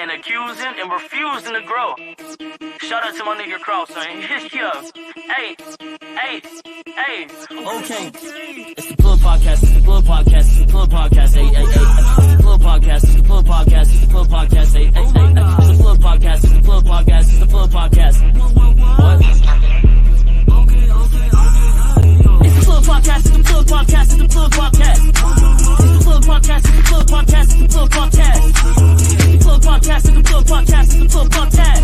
and accusing and refusing to grow. Shout out to my nigga Cross, man. Yeah. Hey. Okay. It's the Plug Podcast. It's the Plug Podcast. It's the Plug Podcast. Hey. It's the Plug Podcast. It's the Plug Podcast. It's the Plug Podcast. Hey. It's the Plug Podcast. It's the Plug Podcast. It's the Plug Podcast. What? It's the Plug Podcast. It's the Plug Podcast. It's the Plug Podcast. It's the Plug Podcast. It's the Plug Podcast. It's the Plug Podcast. It's the Plug Podcast. It's the Plug Podcast. It's the Plug Podcast.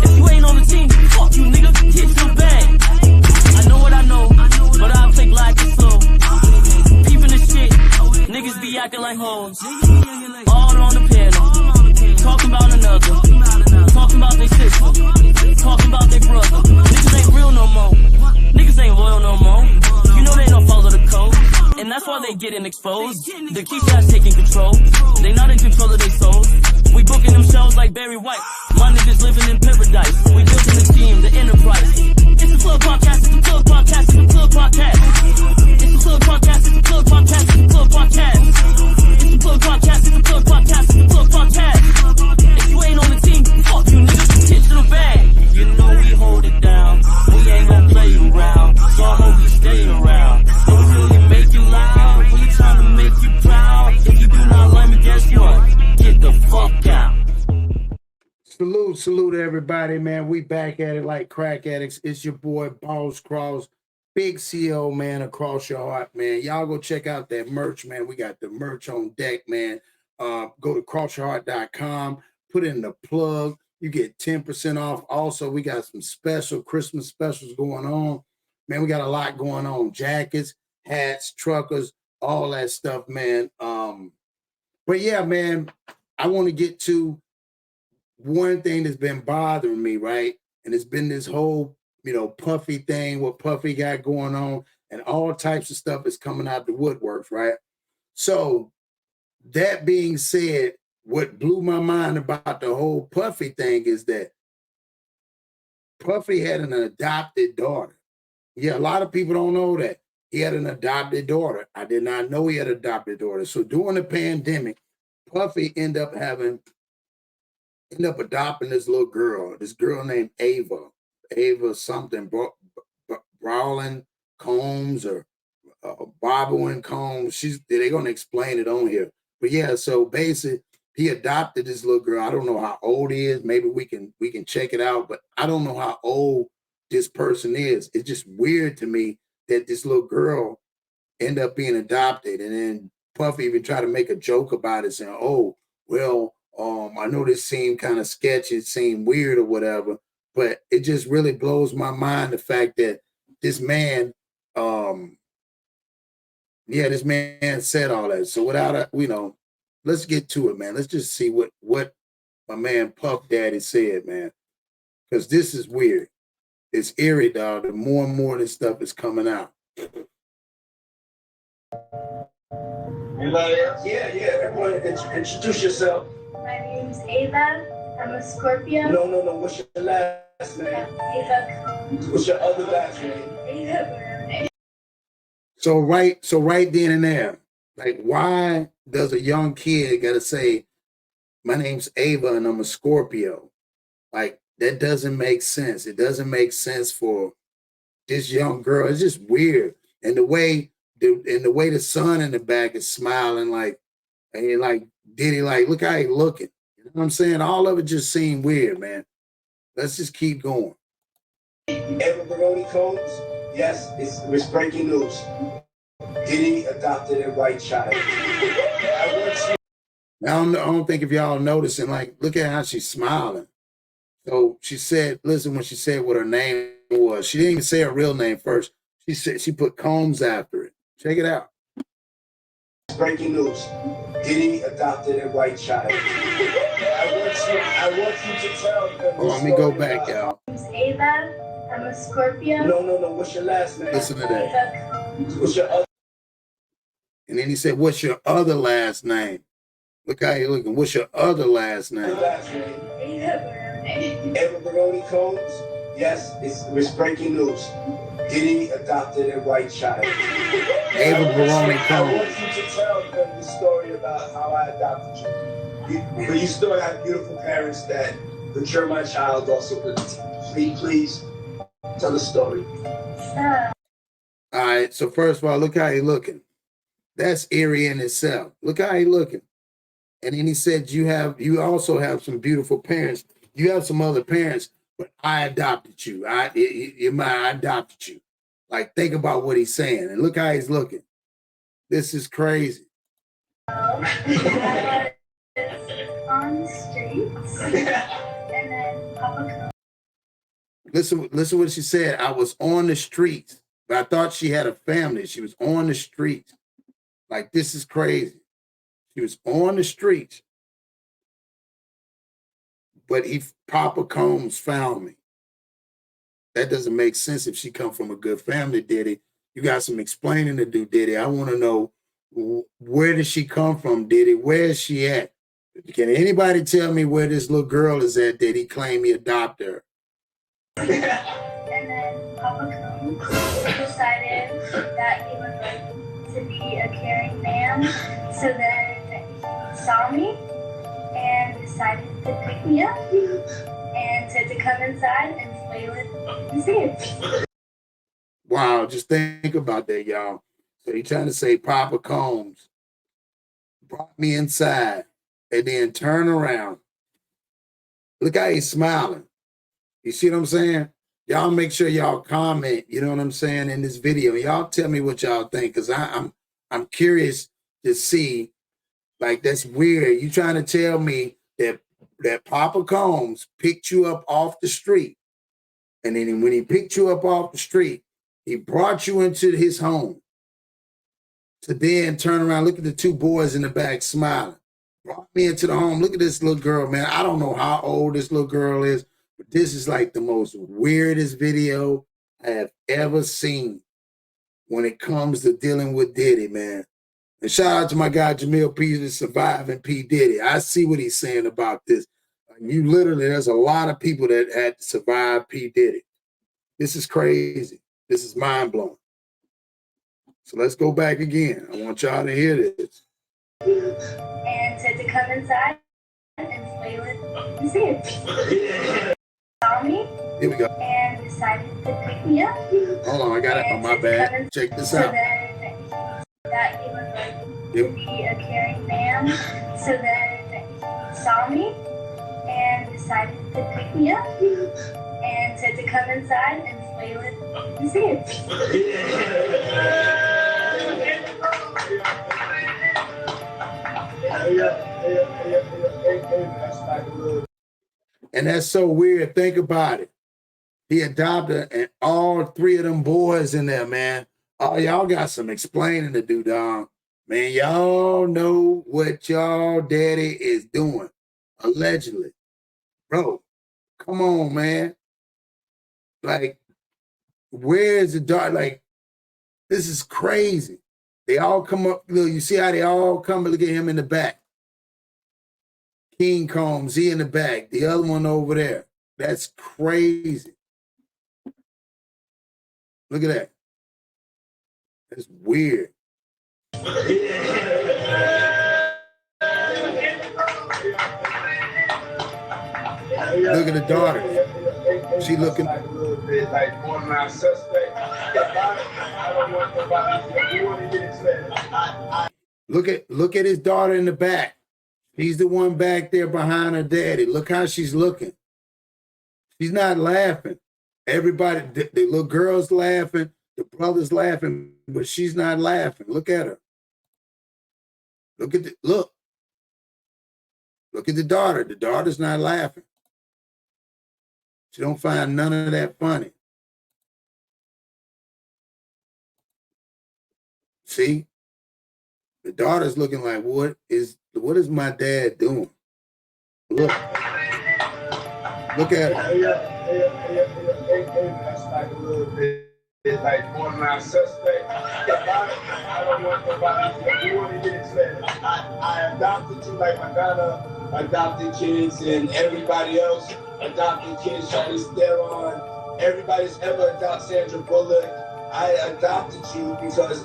If you ain't on the team, fuck you, nigga. Get to the bag. I know what I know, but I think like it's slow. Peeping the shit, niggas be acting like hoes. All on the piano, talking about another, talking about their sister, talking about their brother. Niggas ain't real no more. Niggas ain't loyal no more. You know they don't follow the code, and that's why they getting exposed. The Keisha's taking control. They not in control of their souls. We booking themselves like Barry White. My niggas living in paradise. We building the team, the enterprise. It's the Plug Podcast. It's the Plug Podcast. It's the Plug Podcast. It's the Plug Podcast. It's the Plug Podcast. It's the Plug Podcast. It's the Plug Podcast. It's the Plug Podcast. It's the Plug Podcast. If you ain't on the team, fuck you, niggas. Get to the bag. You know we hold it down. We ain't gonna play you around. So I hope you stay around. Don't really make you loud. We trying to make you proud. If you do not like me, guess what? Get the fuck out. Salute everybody, man. We back at it like crack addicts. It's your boy, Boss Cross, Big CO, man, across your heart, man. Y'all go check out that merch, man. We got the merch on deck, man. Go to KrossYourHeart.com, put in the plug. You get 10% off. Also, we got some special Christmas specials going on. Man, we got a lot going on. Jackets, hats, truckers, all that stuff, man. But yeah, man, I want to get to one thing that's been bothering me, right? And it's been this whole, Puffy thing, what Puffy got going on, and all types of stuff is coming out the woodworks, right? So that being said, what blew my mind about the whole Puffy thing is that Puffy had an adopted daughter. Yeah, a lot of people don't know that. He had an adopted daughter. I did not know he had an adopted daughter. So during the pandemic, Puffy ended up adopting this little girl, this girl named Ava something, Brawling Combs or Bobbling Combs. They're going to explain it on here. But yeah, so basically, he adopted this little girl. I don't know how old he is. Maybe we can check it out, but I don't know how old this person is. It's just weird to me that this little girl ended up being adopted. And then Puffy even tried to make a joke about it, saying, oh, well, I know this seemed kind of sketchy, it seemed weird or whatever, but it just really blows my mind, the fact that this man, this man said all that. So without let's get to it, man. Let's just see what my man Puff Daddy said, man, because this is weird. It's eerie, dog. The more and more this stuff is coming out. Anybody else? Yeah. Everyone, introduce yourself. My name's Ava. I'm a Scorpio. No. What's your last name? Ava Combs. What's your other last name? Ava Barone. So right then and there, like, why does a young kid gotta say, my name's Ava and I'm a Scorpio? Like, that doesn't make sense. It doesn't make sense for this young girl. It's just weird. And the way the son in the back is smiling, like Diddy, like, look how he looking. You know what I'm saying? All of it just seemed weird, man. Let's just keep going. Ava Barone Combs, yes, it's breaking news. Diddy adopted a white child. I don't think if y'all noticing, like, look at how she's smiling. So she said, listen, when she said what her name was, she didn't even say her real name first. She said she put Combs after it. Check it out. Breaking news. Diddy adopted a white child. I want you to tell them. Let me go back, y'all. My name's Ava. I'm a Scorpio. No. What's your last name? Listen to that. Ava Combs. What's your other? And then he said, what's your other last name? Look how you looking. What's your other last name? Last name. Ava Barone. Ava Barone Combs, yes, it's breaking news. Diddy adopted a white child. Ava Barone I Combs. want you to tell them the story about how I adopted you. but you still have beautiful parents that you're my child also. Please tell the story. So, All right, so first of all, look how he looking. That's eerie in itself. Look how he looking. And then he said, you also have some beautiful parents. You have some other parents, but I adopted you. I adopted you. Like, think about what he's saying. And look how he's looking. This is crazy. I was on the streets, and then Papa Listen what she said. I was on the streets, but I thought she had a family. She was on the streets. Like, this is crazy. She was on the streets, but Papa Combs found me. That doesn't make sense if she come from a good family, Diddy. You got some explaining to do, Diddy. I want to know, where did she come from, Diddy? Where is she at? Can anybody tell me where this little girl is at that he claimed he adopted her? And then Papa Combs decided that he would like to be a caring man. So then he saw me and decided to pick me up and said to come inside and play with his kids. Wow, just think about that, y'all. So you're trying to say Papa Combs brought me inside and then turn around. Look how he's smiling. You see what I'm saying? Y'all make sure y'all comment, you know what I'm saying, in this video. Y'all tell me what y'all think, because I'm curious to see. Like, that's weird. You trying to tell me that Papa Combs picked you up off the street, and then when he picked you up off the street, he brought you into his home to then turn around, look at the two boys in the back smiling. Brought me into the home. Look at this little girl, man. I don't know how old this little girl is, but this is like the most weirdest video I have ever seen when it comes to dealing with Diddy, man. And shout out to my guy, Jamil P, surviving P. Diddy. I see what he's saying about this. You literally, there's a lot of people that had to survive P. Diddy. This is crazy. This is mind-blowing. So let's go back again. I want y'all to hear this. And said to come inside and play with his kids. Saw me. Here we go. And decided to pick me up. Hold on, I got it on my bad. Check this out. So then that he would like to be a caring man. So then he saw me and decided to pick me up and said to come inside and play with his kids. And that's so weird. Think about it. He adopted and all three of them boys in there, man. Oh, y'all got some explaining to do, dog. Man, y'all know what y'all daddy is doing, allegedly. Bro, come on, man. Like, where's the dog? Like, this is crazy. They all come up. Look, you see how they all come and look at him in the back. King Combs, he in the back. The other one over there. That's crazy. Look at that. That's weird. Look at the daughter. She looking like a little bit like borderline suspect. I don't want nobody. You want to get excited. Look at his daughter in the back. He's the one back there behind her daddy. Look how she's looking. She's not laughing. Everybody, the little girl's laughing, the brother's laughing, but she's not laughing. Look at her. Look at look at the daughter. The daughter's not laughing. She don't find none of that funny. See? The daughter's looking like, what is my dad doing? Look at her. That's like a little bit like borderline suspect. I don't want nobody. You want to get excited. I adopted you like Madonna adopted kids and everybody else adopted kids. Charlie Theron, everybody's ever adopted Sandra Bullock. I adopted you because.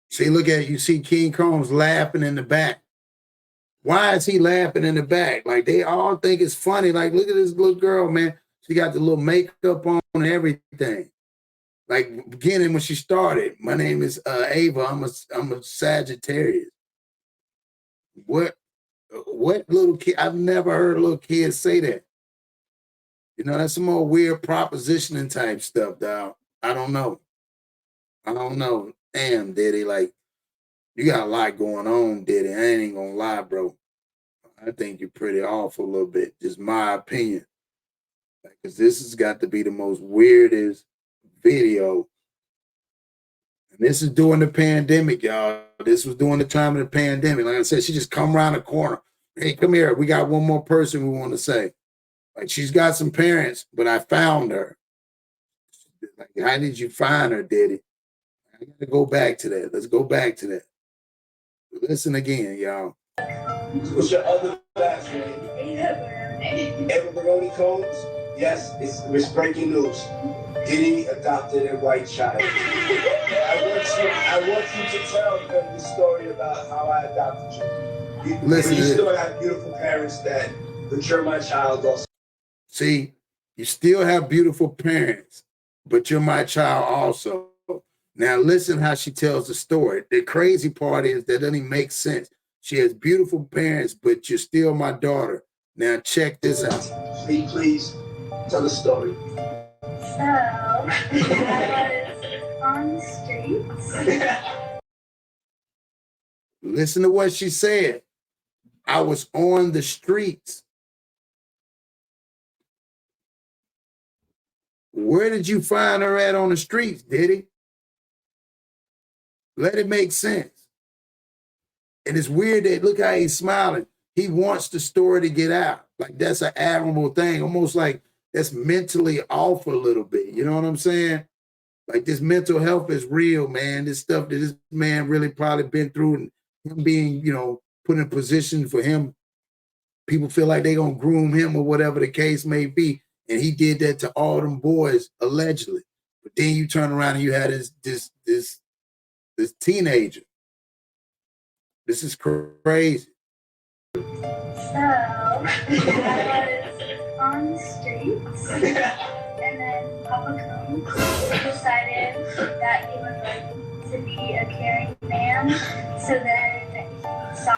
See, look at it. You see King Combs laughing in the back. Why is he laughing in the back? Like they all think it's funny. Like, look at this little girl, man. She got the little makeup on and everything. Like beginning when she started. My name is Ava. I'm a Sagittarius. What little kid? I've never heard a little kid say that. You know, that's some more weird propositioning type stuff, dog. I don't know. Damn, Diddy, like, you got a lot going on, Diddy. I ain't gonna lie, bro. I think you're pretty off a little bit. Just my opinion. Because this has got to be the most weirdest video. And this is during the pandemic, y'all. This was during the time of the pandemic. Like I said, she just come around the corner. Hey, come here. We got one more person we want to say. Like, she's got some parents, but I found her. Like, how did you find her, Diddy? I got to go back to that. Let's go back to that. Listen again, y'all. What's your other last name? Ava Baroni Combs? Yes, it's breaking news. Diddy adopted a white child. I want you to tell them the story about how I adopted you. Listen, you still have beautiful parents but you're my child also. See, you still have beautiful parents, but you're my child also. Now listen how she tells the story. The crazy part is that doesn't even make sense. She has beautiful parents, but you're still my daughter. Now check this out. Please tell the story. So, I was on the streets. Listen to what she said. I was on the streets. Where did you find her at on the streets, Diddy? Let it make sense. And it's weird that look how he's smiling. He wants the story to get out. Like that's an admirable thing. Almost like that's mentally off a little bit. You know what I'm saying? Like this mental health is real, man. This stuff that this man really probably been through and him being, you know, put in a position for him. People feel like they're going to groom him or whatever the case may be. And he did that to all them boys, allegedly. But then you turn around and you had this teenager. This is crazy. So, I was on the streets, and then Papa Combs decided that he would like to be a caring man, so then he saw.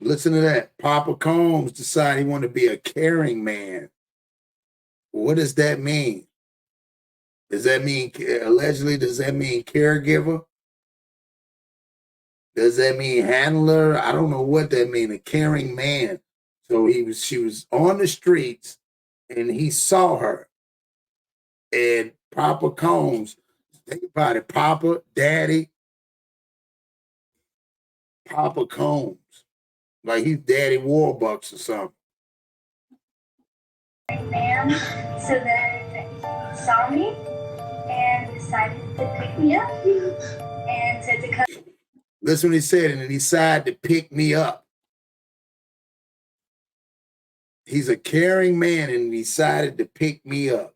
Listen to that. Papa Combs decided he wanted to be a caring man. What does that mean? Does that mean, allegedly, does that mean caregiver? Does that mean handler? I don't know what that means, a caring man. So she was on the streets and he saw her. And Papa Combs, think about it, Papa, Daddy, Papa Combs. Like he's Daddy Warbucks or something. Man, so then he saw me and decided to pick me up and said to come. Listen what he said, and he decided to pick me up. He's a caring man and decided to pick me up.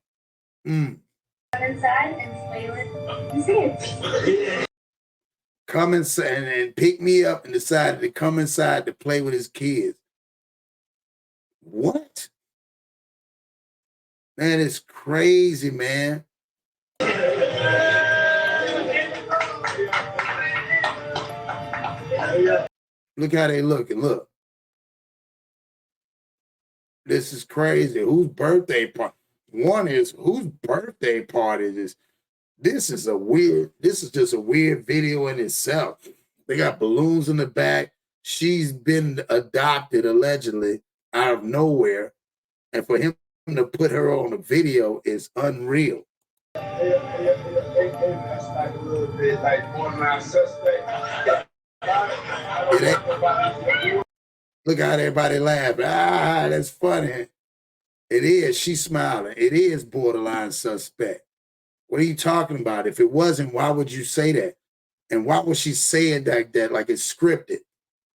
Come inside and play with his kids. Come inside and pick me up and decided to come inside to play with his kids. What? Man, it's crazy, man. Look how they looking. Look. This is crazy. Whose birthday party? One is whose birthday party is this? This is just a weird video in itself. They got balloons in the back. She's been adopted allegedly out of nowhere. And for him to put her on a video is unreal. That's like a little bit like borderline suspect. Look how everybody laughing. Ah, that's funny. It is. She's smiling. It is borderline suspect. What are you talking about? If it wasn't, why would you say that? And why was she saying that like it's scripted?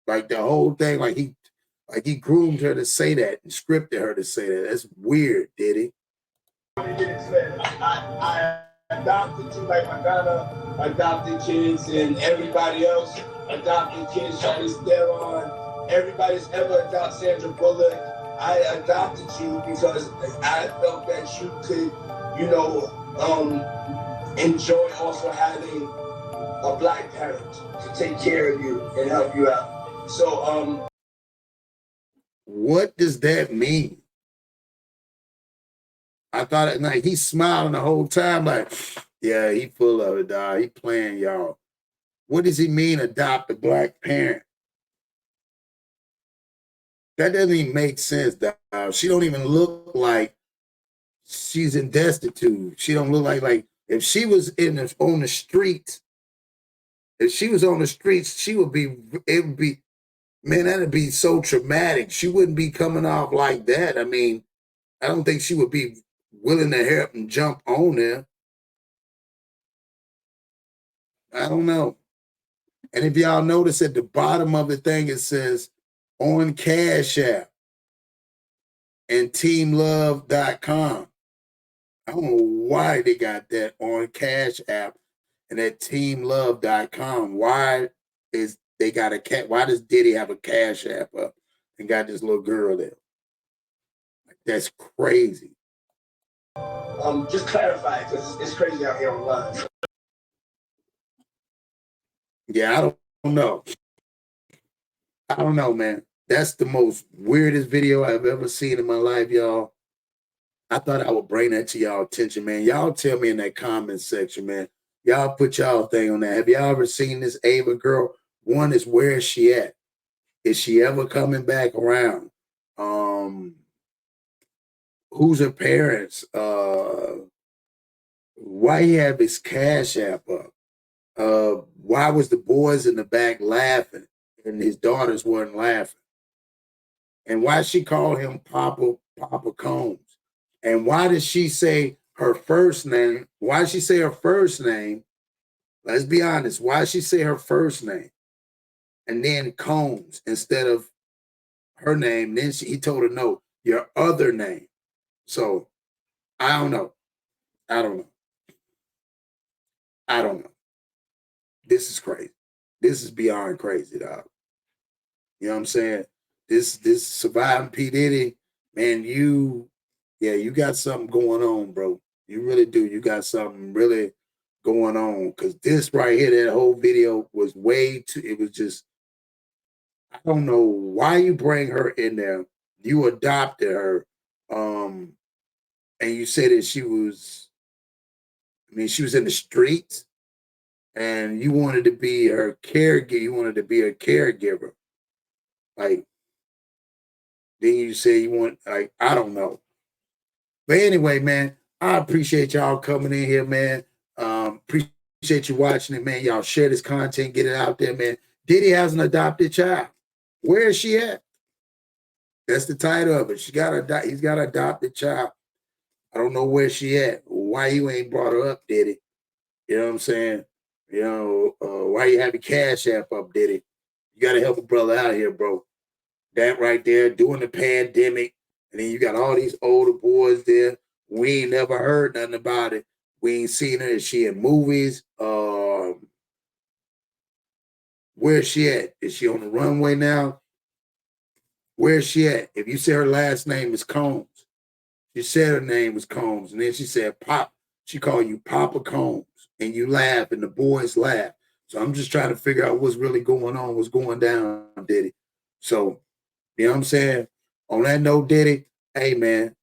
Like the whole thing, like he groomed her to say that and scripted her to say that. That's weird, Diddy. I adopted you like Madonna adopted kids and everybody else adopted kids trying to steal on everybody's ever adopted Sandra Bullock. I adopted you because I felt that you could, enjoy also having a black parent to take care of you and help you out. So, what does that mean? I thought like he's smiling the whole time, like, yeah, he full of it, dog. He playing, y'all. What does he mean, adopt a black parent? That doesn't even make sense, dog. She don't even look like she's in destitute. She don't look like if she was on the streets. If she was on the streets, it would be, man, that'd be so traumatic. She wouldn't be coming off like that. I mean, I don't think she would be willing to help and jump on there. I don't know. And if y'all notice at the bottom of the thing, it says on Cash App and teamlove.com. I don't know why they got that on Cash App and at teamlove.com. Why does Diddy have a Cash App up and got this little girl there? Like, that's crazy. Just clarify, because it's crazy out here online. Yeah, I don't know. I don't know, man. That's the most weirdest video I've ever seen in my life, y'all. I thought I would bring that to y'all attention, man. Y'all tell me in that comment section, man. Y'all put y'all thing on that. Have y'all ever seen this Ava girl? One is, where is she at? Is she ever coming back around? Who's her parents? Why he have his Cash App up? Why was the boys in the back laughing and his daughters weren't laughing? And why she call him Papa Combs? And why did she say her first name? Why did she say her first name? Let's be honest. Why did she say her first name? And then Combs instead of her name. Then he told her, no, your other name. So I don't know. This is crazy. This is beyond crazy, dog. You know what I'm saying? This surviving P. Diddy, man, you got something going on, bro. You really do. You got something really going on. Because this right here, that whole video was it was just, I don't know why you bring her in there. You adopted her. And you said that she was in the streets. And you wanted to be her caregiver. You wanted to be her caregiver. Like, then you say you want, like, I don't know. But anyway, man, I appreciate y'all coming in here, man. Appreciate you watching it, man. Y'all share this content, get it out there, man. Diddy has an adopted child. Where is she at? That's the title of it. He's got an adopted child. I don't know where she at. Why you ain't brought her up, Diddy? You know what I'm saying? You know, why you having Cash App up, Diddy? You got to help a brother out here, bro. That right there, during the pandemic, and then you got all these older boys there. We ain't never heard nothing about it. We ain't seen her. Is she in movies? Where's she at? Is she on the runway now? Where's she at? If you say her last name is Combs, she said her name was Combs, and then she said Pop. She called you Papa Combs, and you laugh, and the boys laugh. So I'm just trying to figure out what's really going on, what's going down, Diddy. So, you know what I'm saying? On that note, Diddy, hey, man.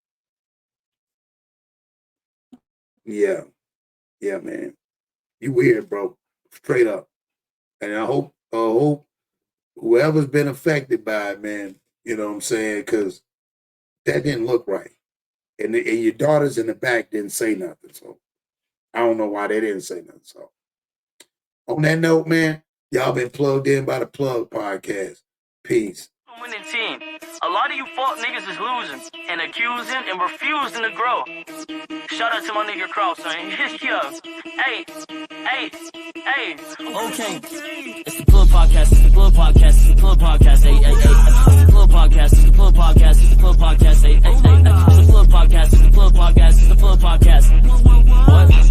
Yeah, man. You weird, bro. Straight up. And I hope whoever's been affected by it, man, you know what I'm saying? Because that didn't look right. And your daughters in the back didn't say nothing. So I don't know why they didn't say nothing. So on that note, man, y'all been plugged in by the Plug Podcast. Peace. Winning team. A lot of you fuck niggas is losing and accusing and refusing to grow. Shout out to my nigga Cross, man. Yo. Hey. Okay. It's the Plug Podcast. It's the Plug Podcast. It's the Plug Podcast. Hey. It's the Plug Podcast. It's the Plug Podcast. It's the Plug Podcast. Hey. It's the Plug Podcast. It's the Plug Podcast. It's the Plug Podcast. What? It's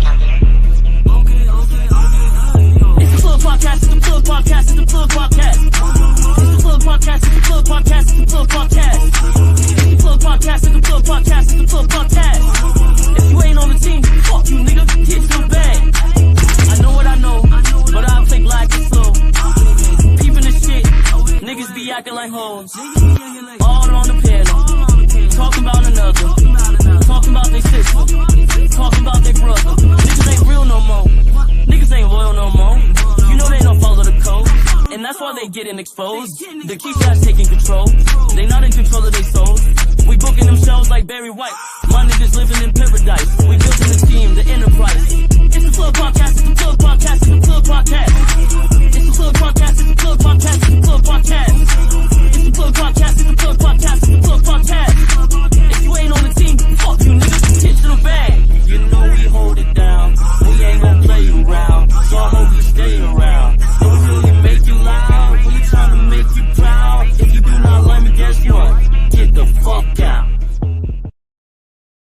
the Plug Podcast. It's the Plug Podcast. It's the Plug Podcast. It's the Plug Podcast. It's the Plug foes. The key shots taking control. They not in control of their souls. We booking them shows like Barry White. My niggas living in paradise.